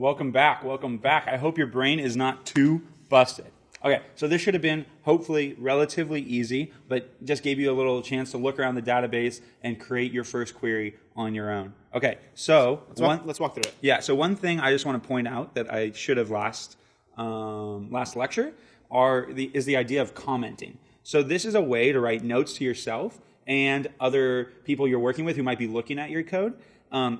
Welcome back. Welcome back. I hope your brain is not too busted. Okay, so this should have been hopefully relatively easy, but just gave you a little chance to look around the database and create your first query on your own. Okay, so let's walk through it. Yeah, so one thing I just want to point out that I should have last lecture is the idea of commenting. So this is a way to write notes to yourself and other people you're working with who might be looking at your code.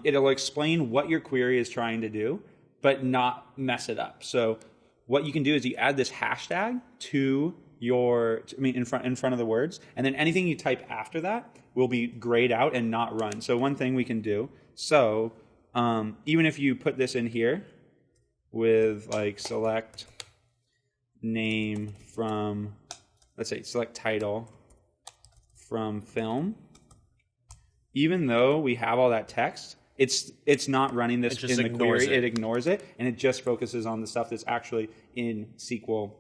It'll explain what your query is trying to do, but not mess it up. So what you can do is you add this hashtag to in front of the words, and then anything you type after that will be grayed out and not run. So one thing we can do, even if you put this in here with like select name from, let's say select title from film, even though we have all that text, it's not running this in the query. It ignores it, and it just focuses on the stuff that's actually in SQL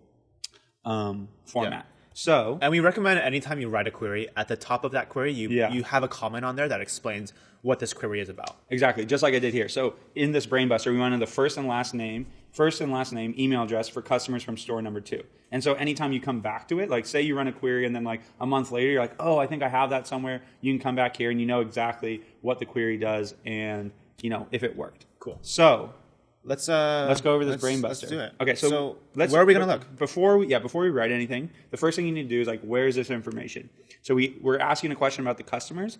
format. So, and we recommend anytime you write a query, at the top of that query, you have a comment on there that explains what this query is about. Exactly, just like I did here. So in this Brainbuster, we wanted the first and last name, email address for customers from store number 2. And so anytime you come back to it, like say you run a query and then like a month later, you're like, oh, I think I have that somewhere. You can come back here and you know exactly what the query does and if it worked. Cool. So let's go over this Brainbuster. Let's do it. Okay, so where are we going to look? Before we write anything, the first thing you need to do is like, where is this information? So we're asking a question about the customers.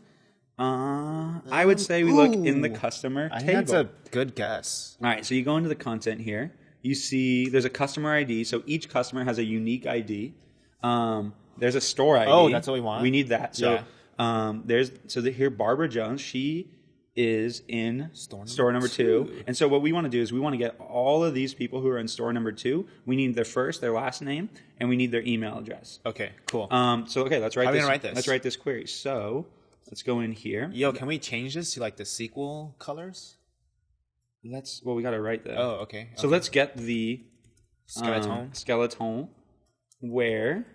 I would say we look in the customer table. I think that's a good guess. All right, so you go into the content here. You see there's a customer ID. So each customer has a unique ID. There's a store ID. Oh, that's what we want. We need that. So here Barbara Jones, she is in store number 2. And so what we want to do is we want to get all of these people who are in store number 2. We need their first, their last name, and we need their email address. Okay, cool. Let's write How this. are we gonna write this? Let's write this query. So let's go in here. Yo, can we change this to like the SQL colors? We got to write that. Oh, okay. So let's get the skeleton where.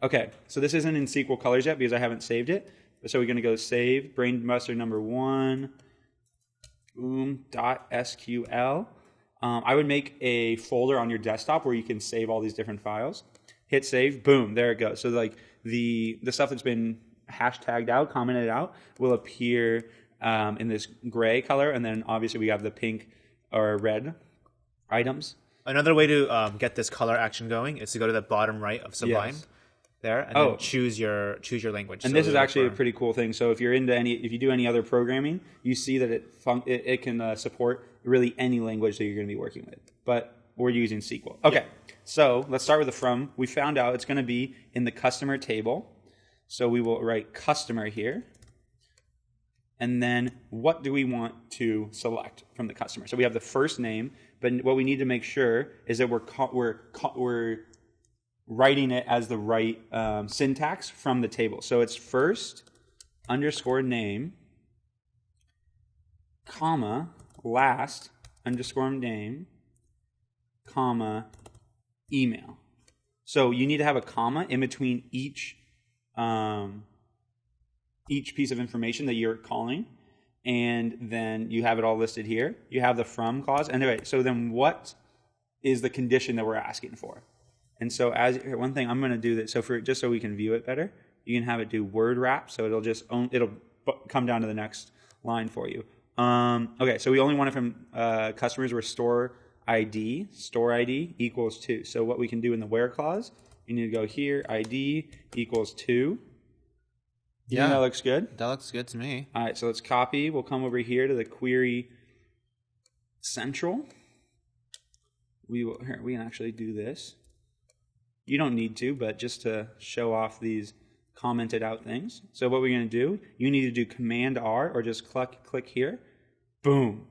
Okay, so this isn't in SQL colors yet because I haven't saved it. So we're going to go save Brainbuster number 1 .SQL. I would make a folder on your desktop where you can save all these different files. Hit save, boom, there it goes. So like the stuff that's been hashtagged out, commented out, will appear in this gray color, and then obviously we have the pink or red items. Another way to get this color action going is to go to the bottom right of Sublime. Yes. There, and then choose your language. And this is actually a pretty cool thing. So if you're into if you do any other programming, you see that it can support really any language that you're going to be working with. But we're using SQL. Okay, so let's start with the from. We found out it's going to be in the customer table. So we will write customer here. And then what do we want to select from the customer? So we have the first name, but what we need to make sure is that we're writing it as the right syntax from the table. So it's first underscore name, comma, last underscore name, comma, email. So you need to have a comma in between each piece of information that you're calling, and then you have it all listed here. You have the from clause. Anyway, so then what is the condition that we're asking for? And so one thing I'm going to do that, just so we can view it better, you can have it do word wrap, so it'll come down to the next line for you. Okay, so we only want it from customers where store ID equals 2. So what we can do in the where clause, you need to go here, ID equals 2. Yeah, that looks good. That looks good to me. All right, so let's copy. We'll come over here to the query central. We can actually do this. You don't need to, but just to show off these commented out things. So what we're going to do, you need to do Command R or just click here. Boom.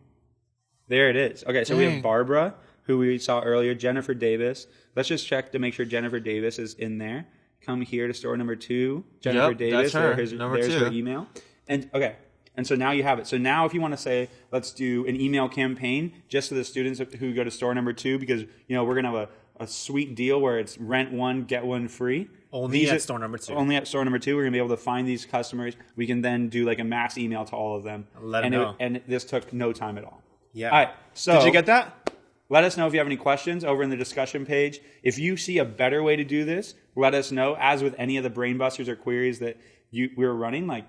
There it is. Okay, so we have Barbara, who we saw earlier, Jennifer Davis. Let's just check to make sure Jennifer Davis is in there. Come here to store number 2, Jennifer Davis. That's her. There's her email. And so now you have it. So now if you want to say, let's do an email campaign just to the students who go to store number 2, because we're going to have a sweet deal where it's rent 1, get 1 free. Only at store number 2. Only at store number 2. We're going to be able to find these customers. We can then do like a mass email to all of them. Let them know. And this took no time at all. Yeah. All right. So did you get that? Let us know if you have any questions over in the discussion page. If you see a better way to do this, let us know. As with any of the Brainbusters or queries that we're running, like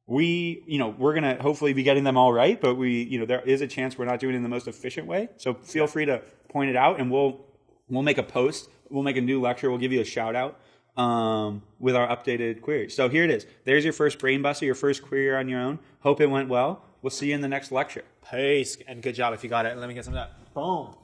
we're going to hopefully be getting them all right, but there is a chance we're not doing it in the most efficient way. So feel free to point it out, and we'll make a post. We'll make a new lecture. We'll give you a shout out with our updated queries. So here it is. There's your first Brainbuster, your first query on your own. Hope it went well. We'll see you in the next lecture. Peace, and good job if you got it. Let me get some of that. Boom.